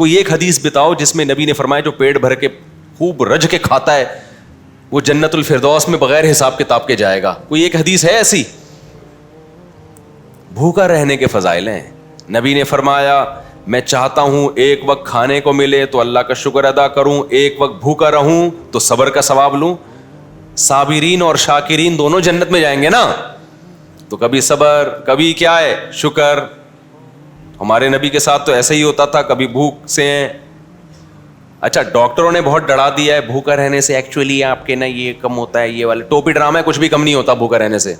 کوئی ایک حدیث بتاؤ جس میں نبی نے فرمایا جو پیٹ بھر کے خوب رج کے کھاتا ہے وہ جنت الفردوس میں بغیر حساب کتاب کے جائے گا. کوئی ایک حدیث ہے ایسی؟ بھوکا رہنے کے فضائل ہیں. نبی نے فرمایا میں چاہتا ہوں ایک وقت کھانے کو ملے تو اللہ کا شکر ادا کروں, ایک وقت بھوکا رہوں تو صبر کا ثواب لوں. صابرین اور شاکرین دونوں جنت میں جائیں گے نا, تو کبھی صبر کبھی کیا ہے شکر. ہمارے نبی کے ساتھ تو ایسا ہی ہوتا تھا, کبھی بھوک سے ہیں. اچھا ڈاکٹروں نے بہت ڈرا دیا ہے بھوکا رہنے سے, ایکچولی آپ کے نا یہ کم ہوتا ہے, یہ والے ٹوپی ڈرامہ ہے, کچھ بھی کم نہیں ہوتا بھوکا رہنے سے.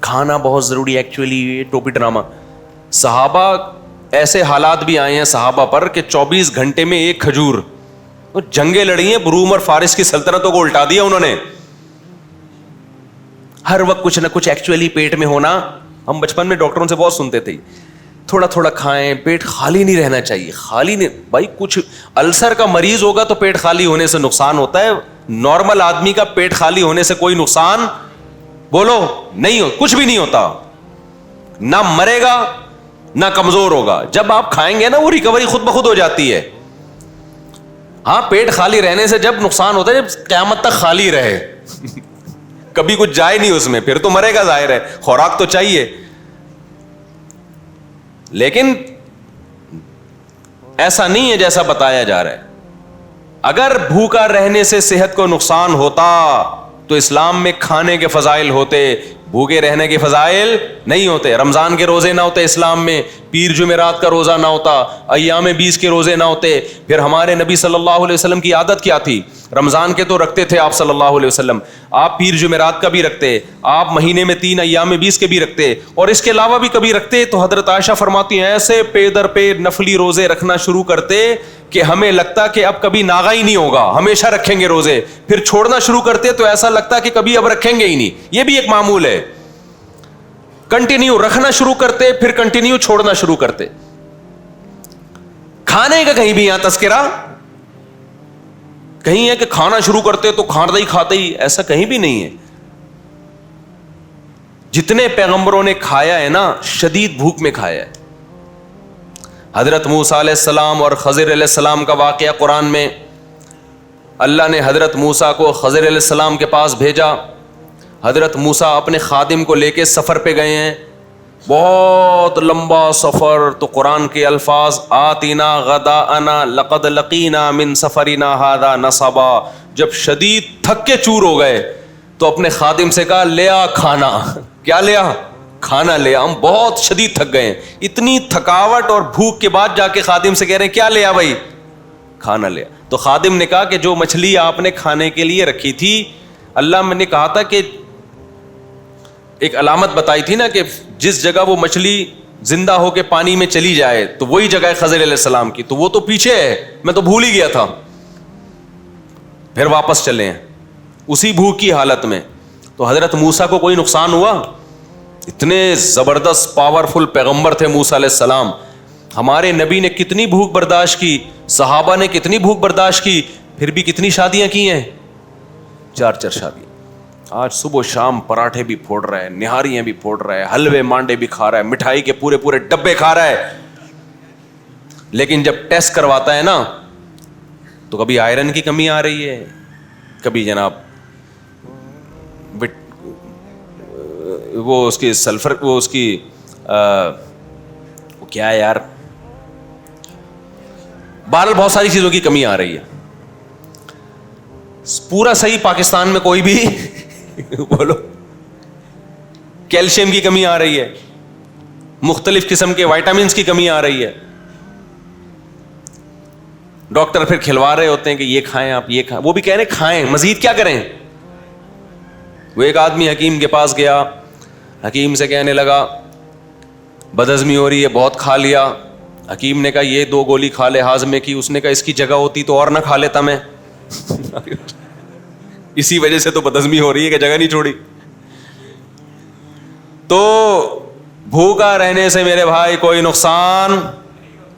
کھانا بہت ضروری ہے ایکچولی, یہ ٹوپی ڈرامہ. صحابہ ایسے حالات بھی آئے ہیں صحابہ پر کہ 24 گھنٹے میں ایک کھجور, جنگیں لڑی ہیں, روم اور فارس کی سلطنتوں کو الٹا دیا انہوں نے. ہر وقت کچھ نہ کچھ ایکچولی پیٹ میں ہونا. ہم بچپن میں ڈاکٹروں سے بہت سنتے تھے تھوڑا تھوڑا کھائیں, پیٹ خالی نہیں رہنا چاہیے. خالی نہیں بھائی, کچھ السر کا مریض ہوگا تو پیٹ خالی ہونے سے نقصان ہوتا ہے, نارمل آدمی کا پیٹ خالی ہونے سے کوئی نقصان بولو نہیں ہو, کچھ بھی نہیں ہوتا. نہ مرے گا نہ کمزور ہوگا. جب آپ کھائیں گے نا وہ ریکوری خود بخود ہو جاتی ہے. ہاں پیٹ خالی رہنے سے جب نقصان ہوتا ہے جب قیامت تک خالی رہے کبھی کچھ جائے نہیں اس میں, پھر تو مرے گا ظاہر ہے, خوراک تو چاہیے. لیکن ایسا نہیں ہے جیسا بتایا جا رہا ہے. اگر بھوکا رہنے سے صحت کو نقصان ہوتا تو اسلام میں کھانے کے فضائل ہوتے, بھوکے رہنے کے فضائل نہیں ہوتے. رمضان کے روزے نہ ہوتے اسلام میں, پیر جمعرات کا روزہ نہ ہوتا, ایام 20 کے روزے نہ ہوتے. پھر ہمارے نبی صلی اللہ علیہ وسلم کی عادت کیا تھی؟ رمضان کے تو رکھتے تھے آپ صلی اللہ علیہ وسلم, آپ پیر جمعرات کا بھی رکھتے, آپ مہینے میں 3 ایام 20 کے بھی رکھتے, اور اس کے علاوہ بھی کبھی رکھتے. تو حضرت عائشہ فرماتی ہیں ایسے پے در پے نفلی روزے رکھنا شروع کرتے کہ ہمیں لگتا کہ اب کبھی ناغا ہی نہیں ہوگا, ہمیشہ رکھیں گے روزے. پھر چھوڑنا شروع کرتے تو ایسا لگتا کہ کبھی اب رکھیں گے ہی نہیں. یہ بھی ایک معمول ہے, کنٹینیو رکھنا شروع کرتے پھر کنٹینیو چھوڑنا شروع کرتے. کھانے کا کہیں بھی یہاں تذکرہ کہیں ہے کہ کھانا شروع کرتے تو کھاتے ہی, ایسا کہیں بھی نہیں ہے. جتنے پیغمبروں نے کھایا ہے نا شدید بھوک میں کھایا ہے. حضرت موسیٰ علیہ السلام اور خضر علیہ السلام کا واقعہ قرآن میں, اللہ نے حضرت موسیٰ کو خضر علیہ السلام کے پاس بھیجا. حضرت موسیٰ اپنے خادم کو لے کے سفر پہ گئے ہیں, بہت لمبا سفر. تو قرآن کے الفاظ آتینا غداءنا لقد لقینا من سفرنا ھذا نصبا. جب شدید تھک کے چور ہو گئے تو اپنے خادم سے کہا لے آ کھانا. کیا لیا؟ کھانا لے آ, ہم بہت شدید تھک گئے ہیں. اتنی تھکاوٹ اور بھوک کے بعد جا کے خادم سے کہہ رہے ہیں کیا لے آ بھائی؟ کھانا لے آ. تو خادم نے کہا کہ جو مچھلی آپ نے کھانے کے لیے رکھی تھی, اللہ نے کہا تھا کہ ایک علامت بتائی تھی نا کہ جس جگہ وہ مچھلی زندہ ہو کے پانی میں چلی جائے تو وہی جگہ ہے خضر علیہ السلام کی, تو وہ تو پیچھے ہے, میں تو بھول ہی گیا تھا. پھر واپس چلے ہیں اسی بھوک کی حالت میں. تو حضرت موسیٰ کو کوئی نقصان ہوا؟ اتنے زبردست پاورفل پیغمبر تھے موسیٰ علیہ السلام. ہمارے نبی نے کتنی بھوک برداشت کی, صحابہ نے کتنی بھوک برداشت کی, پھر بھی کتنی شادیاں کی ہیں, 4 شادیاں. آج صبح و شام پراٹھے بھی پھوڑ رہا ہے, نہاریاں بھی پھوڑ رہا ہے, حلوے مانڈے بھی کھا رہا ہے, مٹھائی کے پورے ڈبے کھا رہا ہے. لیکن جب ٹیسٹ کرواتا ہے نا تو کبھی آئرن کی کمی آ رہی ہے, کبھی جناب وہ اس کی سلفر, وہ اس کی وہ کیا ہے یار, بہرحال بہت ساری چیزوں کی کمی آ رہی ہے. پورا صحیح پاکستان میں کوئی بھی بولو, کیلشیم کی کمی آ رہی ہے, مختلف قسم کے وائٹامنس کی کمی آ رہی ہے. ڈاکٹر پھر کھلوا رہے ہوتے ہیں کہ یہ کھائیں آپ, یہ کھائیں, وہ بھی کہہ رہے ہیں کھائیں, مزید کیا کریں. وہ ایک آدمی حکیم کے پاس گیا, حکیم سے کہنے لگا بدہضمی ہو رہی ہے, بہت کھا لیا. حکیم نے کہا یہ 2 گولی کھا لے ہاضمے کی. اس نے کہا اس کی جگہ ہوتی تو اور نہ کھا لیتا میں اسی وجہ سے تو بدہضمی ہو رہی ہے کہ جگہ نہیں چھوڑی. تو بھوکا رہنے سے میرے بھائی کوئی نقصان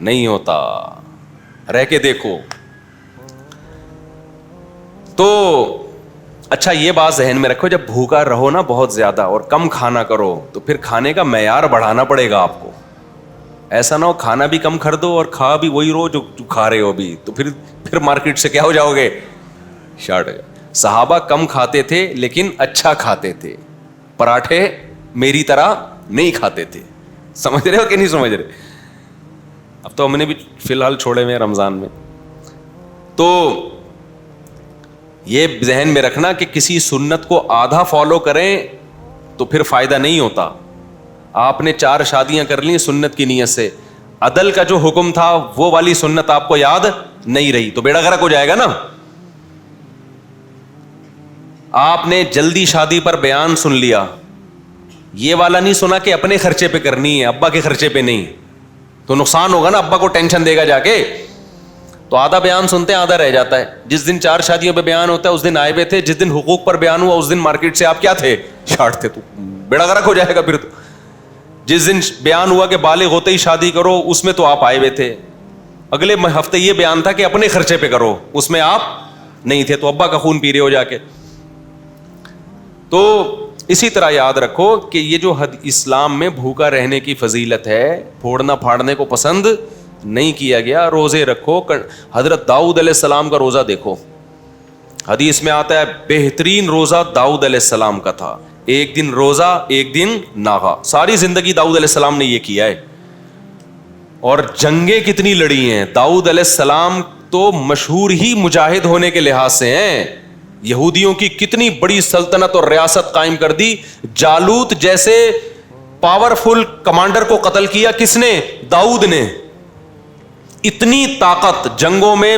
نہیں ہوتا, رہ کے دیکھو. تو اچھا یہ بات ذہن میں رکھو, جب بھوکا رہو نا بہت زیادہ اور کم کھانا کرو تو پھر کھانے کا معیار بڑھانا پڑے گا آپ کو. ایسا نہ ہو کھانا بھی کم کر دو اور کھا بھی وہی رو جو کھا رہے ہو ابھی, تو پھر مارکیٹ سے کیا ہو جاؤ گے, شارٹ. صحابہ کم کھاتے تھے لیکن اچھا کھاتے تھے, پراٹھے میری طرح نہیں کھاتے تھے. سمجھ رہے ہو کہ نہیں سمجھ رہے؟ اب تو ہم نے بھی فی الحال چھوڑے ہوئے رمضان میں. تو یہ ذہن میں رکھنا کہ کسی سنت کو آدھا فالو کریں تو پھر فائدہ نہیں ہوتا. آپ نے 4 شادیاں کر لی سنت کی نیت سے, عدل کا جو حکم تھا وہ والی سنت آپ کو یاد نہیں رہی تو بیڑا غرق ہو جائے گا نا. آپ نے جلدی شادی پر بیان سن لیا, یہ والا نہیں سنا کہ اپنے خرچے پہ کرنی ہے, ابا کے خرچے پہ نہیں, تو نقصان ہوگا نا, ابا کو ٹینشن دے گا جا کے. تو آدھا بیان سنتے ہیں آدھا رہ جاتا ہے. جس دن 4 شادیوں پہ بیان ہوتا ہے اس دن آئے ہوئے تھے, جس دن حقوق پر بیان ہوا اس دن مارکیٹ سے آپ کیا تھے, شارٹ تھے, تو بیڑا غرق ہو جائے گا پھر. تو جس دن بیان ہوا کہ بالغ ہوتے ہی شادی کرو اس میں تو آپ آئے ہوئے تھے, اگلے ہفتے یہ بیان تھا کہ اپنے خرچے پہ کرو, اس میں آپ نہیں تھے, تو ابا کا خون پی رہے ہو جا کے. تو اسی طرح یاد رکھو کہ یہ جو اسلام میں بھوکا رہنے کی فضیلت ہے, پھوڑنا پھاڑنے کو پسند نہیں کیا گیا. روزے رکھو. حضرت داؤد علیہ السلام کا روزہ دیکھو, حدیث میں آتا ہے بہترین روزہ داؤد علیہ السلام کا تھا, 1 دن روزہ 1 دن ناغا. ساری زندگی داؤد علیہ السلام نے یہ کیا ہے. اور جنگیں کتنی لڑی ہیں. داؤد علیہ السلام تو مشہور ہی مجاہد ہونے کے لحاظ سے ہیں. یہودیوں کی کتنی بڑی سلطنت اور ریاست قائم کر دی. جالوت جیسے پاورفل کمانڈر کو قتل کیا کس نے؟ داؤد نے. اتنی طاقت, جنگوں میں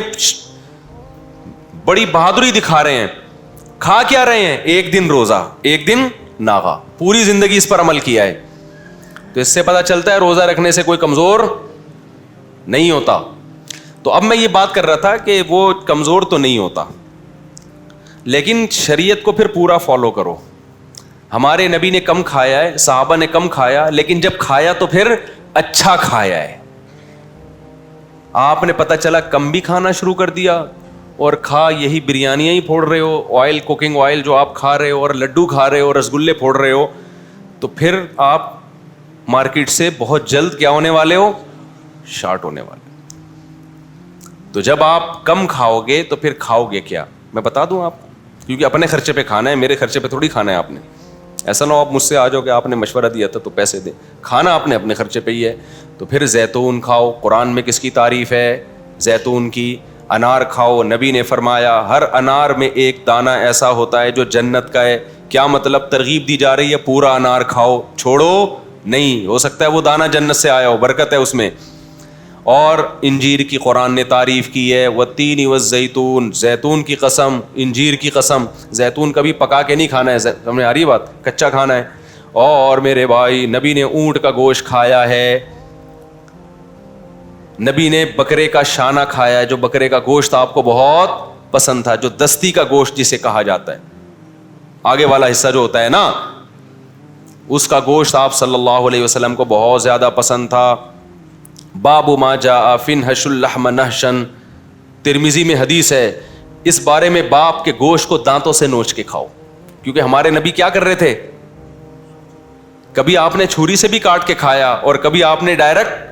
بڑی بہادری دکھا رہے ہیں. کھا کیا رہے ہیں؟ 1 دن روزہ 1 دن ناغا, پوری زندگی اس پر عمل کیا ہے. تو اس سے پتہ چلتا ہے روزہ رکھنے سے کوئی کمزور نہیں ہوتا. تو اب میں یہ بات کر رہا تھا کہ وہ کمزور تو نہیں ہوتا, لیکن شریعت کو پھر پورا فالو کرو. ہمارے نبی نے کم کھایا ہے, صحابہ نے کم کھایا, لیکن جب کھایا تو پھر اچھا کھایا ہے. آپ نے پتہ چلا کم بھی کھانا شروع کر دیا اور کھا یہی بریانیاں ہی پھوڑ رہے ہو, آئل کوکنگ آئل جو آپ کھا رہے ہو, اور لڈو کھا رہے ہو, رسگلے پھوڑ رہے ہو, تو پھر آپ مارکیٹ سے بہت جلد کیا ہونے والے ہو, شارٹ ہونے والے. تو جب آپ کم کھاؤ گے تو پھر کھاؤ گے کیا, میں بتا دوں آپ کو, کیونکہ اپنے خرچے پہ کھانا ہے, میرے خرچے پہ تھوڑی کھانا ہے آپ نے. ایسا نہ ہو آپ مجھ سے آ جاؤ کہ آپ نے مشورہ دیا تھا تو پیسے دیں, کھانا آپ نے اپنے خرچے پہ ہی ہے. تو پھر زیتون کھاؤ. قرآن میں کس کی تعریف ہے؟ زیتون کی. انار کھاؤ, نبی نے فرمایا ہر انار میں 1 دانہ ایسا ہوتا ہے جو جنت کا ہے. کیا مطلب؟ ترغیب دی جا رہی ہے پورا انار کھاؤ, چھوڑو نہیں, ہو سکتا ہے وہ دانہ جنت سے آیا ہو, برکت ہے اس میں. اور انجیر کی قرآن نے تعریف کی ہے, والتین والزیتون, زیتون کی قسم, انجیر کی قسم. زیتون کبھی پکا کے نہیں کھانا ہے, سمجھ آ رہی بات, کچا کھانا ہے. اور میرے بھائی نبی نے اونٹ کا گوشت کھایا ہے, نبی نے بکرے کا شانہ کھایا ہے, جو بکرے کا گوشت آپ کو بہت پسند تھا, جو دستی کا گوشت جسے کہا جاتا ہے, آگے والا حصہ جو ہوتا ہے نا, اس کا گوشت آپ صلی اللہ علیہ وسلم کو بہت زیادہ پسند تھا. باب ما جاء فی نحش اللحم نحشا, ترمذی میں حدیث ہے اس بارے میں, باپ کے گوشت کو دانتوں سے نوچ کے کھاؤ. کیونکہ ہمارے نبی کیا کر رہے تھے, کبھی آپ نے چھری سے بھی کاٹ کے کھایا اور کبھی آپ نے ڈائریکٹ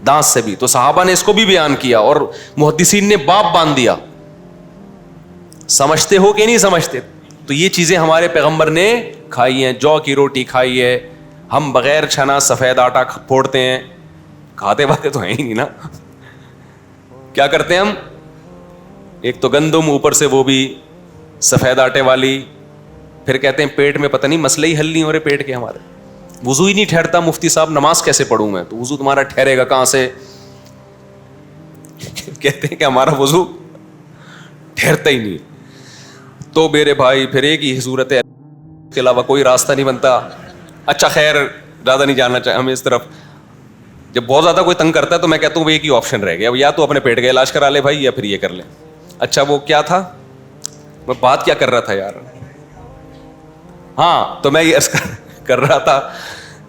دانت سے بھی. تو صحابہ نے اس کو بھی بیان کیا اور محدثین نے باب باندھ دیا. سمجھتے ہو کہ نہیں سمجھتے؟ تو یہ چیزیں ہمارے پیغمبر نے کھائی ہیں. جو کی روٹی کھائی ہے, ہم بغیر چھنا سفید آٹا پھوڑتے ہیں, کھاتے باتے تو ہیں ہی نہیں نا. کیا کرتے ہیں ہم, ایک تو گندم, اوپر سے وہ بھی سفید آٹے والی, پھر کہتے ہیں پیٹ میں پتہ نہیں مسئلے ہی حل نہیں ہو رہے پیٹ کے ہمارے, وضو ہی نہیں ٹھہرتا. مفتی صاحب نماز کیسے پڑھوں میں؟ تو وضو تمہارا ٹھہرے گا کہاں سے؟ کہتے ہیں کہ ہمارا وضو ٹھہرتا ہی نہیں. تو میرے بھائی پھر ایک ہی صورت ہے, اس کے علاوہ کوئی راستہ نہیں بنتا. اچھا خیر, زیادہ نہیں جاننا چاہیے ہمیں اس طرف. جب بہت زیادہ کوئی تنگ کرتا ہے تو میں کہتا ہوں ایک ہی آپشن رہ گیا, یا تو اپنے پیٹ کا علاج کرا لے بھائی, یا پھر یہ کر لیں. اچھا وہ کیا تھا, میں بات کیا کر رہا تھا یار, ہاں تو میں یہ کر رہا تھا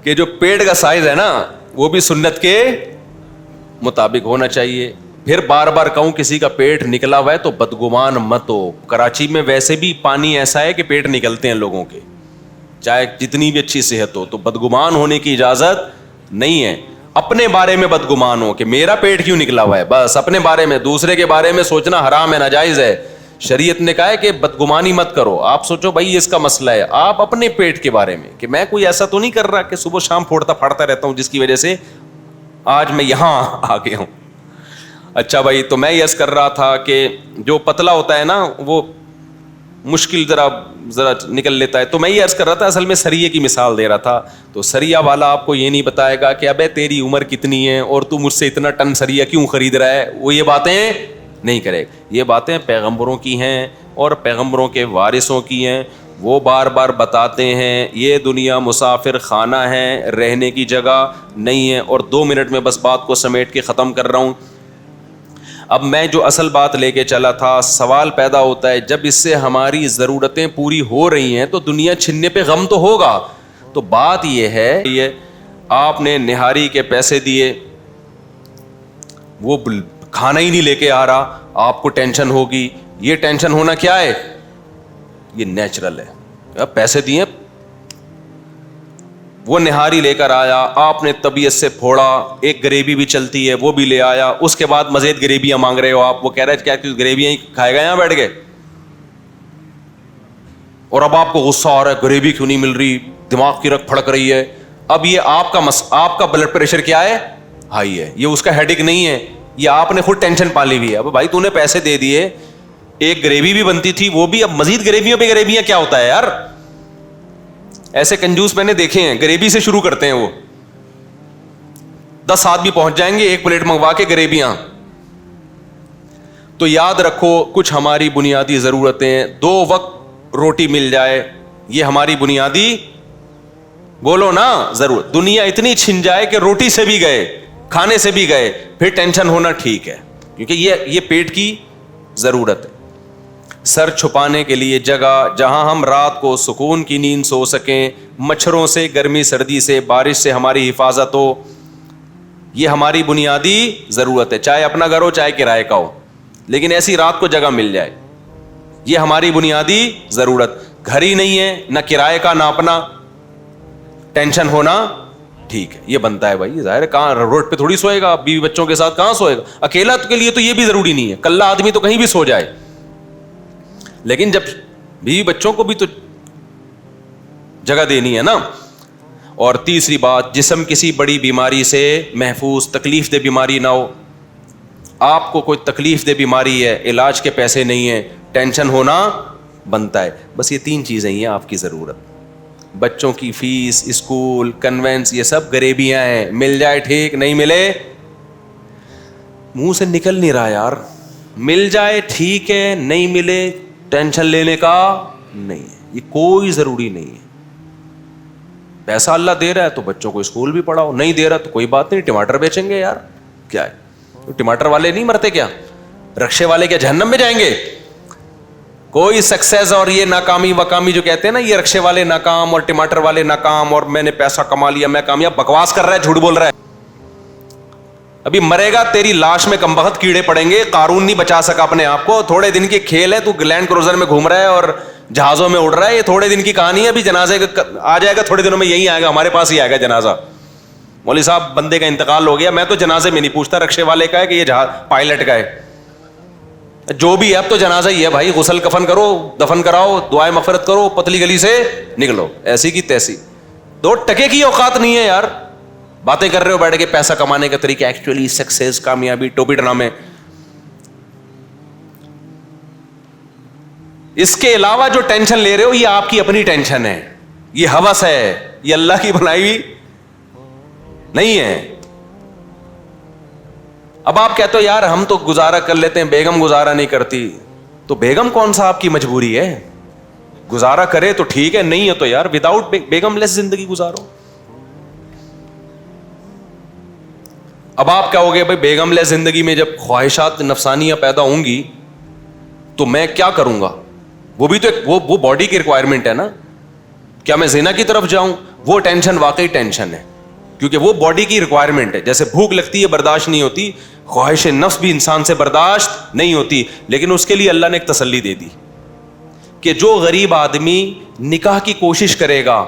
کہ جو پیٹ کا سائز ہے نا وہ بھی سنت کے مطابق ہونا چاہیے. پھر بار بار کہوں کسی کا پیٹ نکلا ہوا ہے تو بدگمان مت ہو. کراچی میں ویسے بھی پانی ایسا ہے کہ پیٹ نکلتے ہیں لوگوں کے, چاہے جتنی بھی اچھی صحت ہو, تو بدگمان ہونے کی اجازت نہیں ہے. اپنے بارے میں بدگمان ہو کہ میرا پیٹ کیوں نکلا ہوا ہے, بس اپنے بارے میں. دوسرے کے بارے میں سوچنا حرام ہے, ناجائز ہے. شریعت نے کہا ہے کہ بدگمانی مت کرو. آپ سوچو بھائی اس کا مسئلہ ہے, آپ اپنے پیٹ کے بارے میں کہ میں کوئی ایسا تو نہیں کر رہا کہ صبح شام پھوڑتا پھاڑتا رہتا ہوں جس کی وجہ سے آج میں یہاں آ گیا ہوں. اچھا بھائی, تو میں یس کر رہا تھا کہ جو پتلا ہوتا ہے نا وہ مشکل ذرا نکل لیتا ہے, تو میں یہ عرض کر رہا تھا اصل میں سریے کی مثال دے رہا تھا. تو سریا والا آپ کو یہ نہیں بتائے گا کہ ابے تیری عمر کتنی ہے اور تو مجھ سے اتنا ٹن سریا کیوں خرید رہا ہے, وہ یہ باتیں نہیں کرے. یہ باتیں پیغمبروں کی ہیں اور پیغمبروں کے وارثوں کی ہیں. وہ بار بار بتاتے ہیں یہ دنیا مسافر خانہ ہے, رہنے کی جگہ نہیں ہے. اور 2 منٹ میں بس بات کو سمیٹ کے ختم کر رہا ہوں. اب میں جو اصل بات لے کے چلا تھا, سوال پیدا ہوتا ہے جب اس سے ہماری ضرورتیں پوری ہو رہی ہیں تو دنیا چھننے پہ غم تو ہوگا. تو بات یہ ہے, یہ آپ نے نہاری کے پیسے دیے, وہ کھانا ہی نہیں لے کے آ رہا, آپ کو ٹینشن ہوگی. یہ ٹینشن ہونا کیا ہے, یہ نیچرل ہے. پیسے دیے, وہ نہاری لے کر آیا, آپ نے طبیعت سے پھوڑا, ایک گریوی بھی چلتی ہے وہ بھی لے آیا, اس کے بعد مزید گریویاں مانگ رہے ہو آپ. وہ کہہ رہے کیا گریویاں ہی کھائے گا یہاں بیٹھ کے, اور اب آپ کو غصہ آ رہا ہے گریوی کیوں نہیں مل رہی, دماغ کی رگ پھڑک رہی ہے. اب یہ آپ کا بلڈ پریشر کیا ہے, ہائی ہے. یہ اس کا ہیڈک نہیں ہے, یہ آپ نے خود ٹینشن پالی ہوئی ہے. اب بھائی تو نے پیسے دے دیے, ایک گریوی بھی بنتی تھی وہ بھی, اب مزید گریویوں پہ گریویاں کیا ہوتا ہے یار. ایسے کنجوس میں نے دیکھے ہیں, گریوی سے شروع کرتے ہیں, وہ 10 آدمی پہنچ جائیں گے ایک پلیٹ منگوا کے گریویاں. تو یاد رکھو کچھ ہماری بنیادی ضرورتیں, 2 وقت روٹی مل جائے, یہ ہماری بنیادی, بولو نا, ضرورت. دنیا اتنی چھن جائے کہ روٹی سے بھی گئے, کھانے سے بھی گئے, پھر ٹینشن ہونا ٹھیک ہے, کیونکہ یہ پیٹ کی ضرورت ہے. سر چھپانے کے لیے جگہ جہاں ہم رات کو سکون کی نیند سو سکیں, مچھروں سے, گرمی سردی سے, بارش سے ہماری حفاظت ہو, یہ ہماری بنیادی ضرورت ہے. چاہے اپنا گھر ہو چاہے کرائے کا ہو, لیکن ایسی رات کو جگہ مل جائے, یہ ہماری بنیادی ضرورت. گھر ہی نہیں ہے, نہ کرائے کا نہ اپنا, ٹینشن ہونا ٹھیک ہے, یہ بنتا ہے بھائی. ظاہر ہے کہاں روڈ پہ تھوڑی سوئے گا, بیوی بچوں کے ساتھ کہاں سوئے گا. اکیلا کے لیے تو یہ بھی ضروری نہیں ہے, کلّا آدمی تو کہیں بھی سو جائے, لیکن جب بیوی بچوں کو بھی تو جگہ دینی ہے نا. اور تیسری بات, جسم کسی بڑی بیماری سے محفوظ, تکلیف دہ بیماری نہ ہو. آپ کو کوئی تکلیف دہ بیماری ہے, علاج کے پیسے نہیں ہیں, ٹینشن ہونا بنتا ہے. بس یہ 3 چیزیں ہیں آپ کی ضرورت. بچوں کی فیس, اسکول, کنوینس, یہ سب غریبیاں ہیں. مل جائے ٹھیک, نہیں ملے منہ سے نکل نہیں رہا یار, مل جائے ٹھیک ہے, نہیں ملے ٹینشن لینے کا نہیں ہے, یہ کوئی ضروری نہیں ہے. پیسہ اللہ دے رہا ہے تو بچوں کو اسکول بھی پڑھاؤ, نہیں دے رہا تو کوئی بات نہیں, ٹماٹر بیچیں گے یار, کیا ہے. ٹماٹر والے نہیں مرتے کیا, رکشے والے کیا جہنم میں جائیں گے. کوئی سکسیس اور یہ ناکامی وکامی جو کہتے ہیں نا, یہ رکشے والے ناکام اور ٹماٹر والے ناکام اور میں نے پیسہ کما لیا میں کامیاب, بکواس کر رہا ہے, جھوٹ بول رہا ہے. ابھی مرے گا, تیری لاش میں کم بخت کیڑے پڑیں گے. قارون نہیں بچا سکا اپنے آپ کو, تھوڑے دن کی کھیل ہے. تو لینڈ کروزر میں گھوم رہا ہے اور جہازوں میں اڑ رہا ہے, یہ تھوڑے دن کی کہانی ہے. ابھی جنازے آ جائے گا تھوڑے دنوں میں, یہی آئے گا ہمارے پاس ہی آئے گا جنازہ. مولوی صاحب بندے کا انتقال ہو گیا, میں تو جنازے میں نہیں پوچھتا رکشے والے کا ہے کہ یہ جہاز پائلٹ کا ہے, جو بھی ہے. اب تو جنازہ ہی ہے بھائی, غسل کفن کرو, دفن کراؤ, دعائیں مغفرت کرو, پتلی گلی سے نکلو. ایسی کی تیسی, 2 ٹکے کی اوقات نہیں ہے یار. باتیں کر رہے ہو بیٹھ کے پیسہ کمانے کا طریقہ, ایکچولی سکسیس, کامیابی, ٹوپی ڈرامے. اس کے علاوہ جو ٹینشن لے رہے ہو یہ آپ کی اپنی ٹینشن ہے, یہ ہوس ہے, یہ اللہ کی بنائی ہوئی نہیں ہے. اب آپ کہتے ہو یار ہم تو گزارا کر لیتے ہیں, بیگم گزارا نہیں کرتی. تو بیگم کون سا آپ کی مجبوری ہے, گزارا کرے تو ٹھیک ہے, نہیں ہے تو یار وداؤٹ بیگم لیس زندگی گزارو. اب آپ کہو گے بھائی بیگم لیس زندگی میں جب خواہشات نفسانیاں پیدا ہوں گی تو میں کیا کروں گا. وہ بھی تو وہ باڈی کی ریکوائرمنٹ ہے نا, کیا میں زنا کی طرف جاؤں. وہ ٹینشن واقعی ٹینشن ہے, کیونکہ وہ باڈی کی ریکوائرمنٹ ہے. جیسے بھوک لگتی ہے برداشت نہیں ہوتی, خواہش نفس بھی انسان سے برداشت نہیں ہوتی, لیکن اس کے لیے اللہ نے ایک تسلی دے دی کہ جو غریب آدمی نکاح کی کوشش کرے گا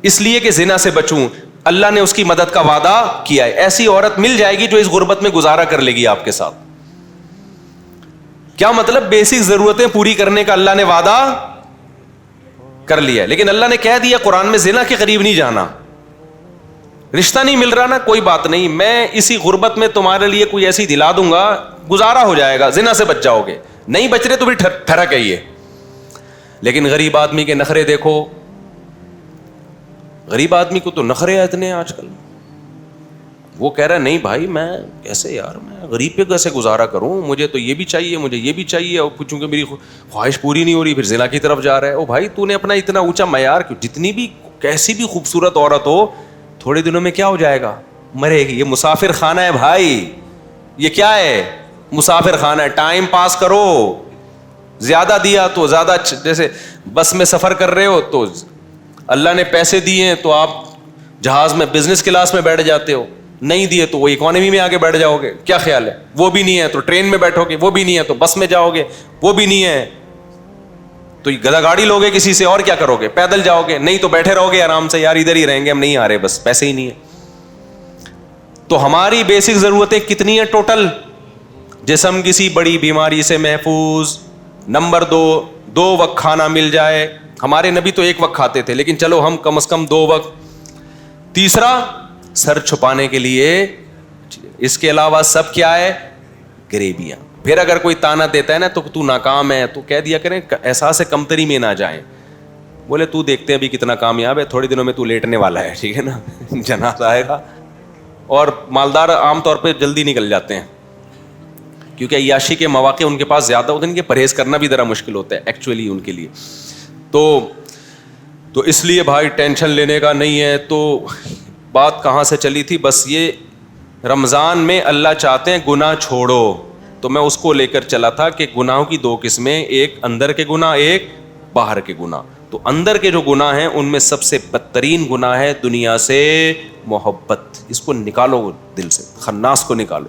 اس لیے کہ زنا سے بچوں, اللہ نے اس کی مدد کا وعدہ کیا ہے. ایسی عورت مل جائے گی جو اس غربت میں گزارا کر لے گی آپ کے ساتھ. کیا مطلب؟ بیسک ضرورتیں پوری کرنے کا اللہ نے وعدہ کر لیا ہے, لیکن اللہ نے کہہ دیا قرآن میں زنا کے قریب نہیں جانا. رشتہ نہیں مل رہا نا, کوئی بات نہیں, میں اسی غربت میں تمہارے لیے کوئی ایسی دلا دوں گا, گزارا ہو جائے گا, زنا سے بچ جاؤ گے. نہیں بچ رہے تو بھی ٹھڑک ہے یہ. لیکن غریب آدمی کے نخرے دیکھو, غریب آدمی کو تو نخرے اتنے ہیں آج کل. وہ کہہ رہا ہے نہیں بھائی میں کیسے یار, میں غریب پہ کیسے گزارا کروں, مجھے تو یہ بھی چاہیے, مجھے یہ بھی چاہیے, اور چونکہ میری خواہش پوری نہیں ہو رہی, پھر زنا کی طرف جا رہا ہے. او بھائی تو نے اپنا اتنا اونچا معیار کیوں؟ جتنی بھی کیسی بھی خوبصورت عورت ہو, تھوڑے دنوں میں کیا ہو جائے گا, مرے گی. یہ مسافر خانہ ہے بھائی, یہ کیا ہے؟ مسافر خانہ ہے. ٹائم پاس کرو, زیادہ دیا تو زیادہ, جیسے بس میں سفر کر رہے ہو تو اللہ نے پیسے دیے ہیں تو آپ جہاز میں بزنس کلاس میں بیٹھ جاتے ہو, نہیں دیے تو وہ اکانومی میں آگے بیٹھ جاؤ گے. کیا خیال ہے؟ وہ بھی نہیں ہے تو ٹرین میں بیٹھو گے, وہ بھی نہیں ہے تو بس میں جاؤ گے, وہ بھی نہیں ہے تو گدا گاڑی لوگے کسی سے, اور کیا کرو گے؟ پیدل جاؤ گے, نہیں تو بیٹھے رہو گے آرام سے, یار ادھر ہی رہیں گے, ہم نہیں آ رہے, بس پیسے ہی نہیں ہے. تو ہماری بیسک ضرورتیں کتنی ہیں ٹوٹل؟ جسم کسی بڑی بیماری سے محفوظ. نمبر 2 وقت کھانا مل جائے. ہمارے نبی تو 1 وقت کھاتے تھے, لیکن چلو ہم کم از کم 2 وقت. تیسرا, سر چھپانے کے لیے, اس کے علاوہ سب کیا ہے؟ غریبیاں. پھر اگر کوئی تانا دیتا ہے نا تو ناکام ہے, تو کہہ دیا کریں احساس کمتری میں نہ جائیں. بولے تو دیکھتے ہیں ابھی کتنا کامیاب ہے, تھوڑے دنوں میں تو لیٹنے والا ہے, ٹھیک ہے نا, جنازہ آئے گا. اور مالدار عام طور پہ جلدی نکل جاتے ہیں, کیونکہ عیاشی کے مواقع ان کے پاس زیادہ ہوتے ہیں, ان کے پرہیز کرنا بھی ذرا مشکل ہوتا ہے ایکچولی ان کے لیے. تو اس لیے بھائی ٹینشن لینے کا نہیں ہے. تو بات کہاں سے چلی تھی؟ بس یہ رمضان میں اللہ چاہتے ہیں گناہ چھوڑو, تو میں اس کو لے کر چلا تھا کہ گناہوں کی 2 قسمیں, ایک اندر کے گناہ, ایک باہر کے گناہ. تو اندر کے جو گناہ ہیں ان میں سب سے بدترین گناہ ہے دنیا سے محبت. اس کو نکالو دل سے, خناس کو نکالو.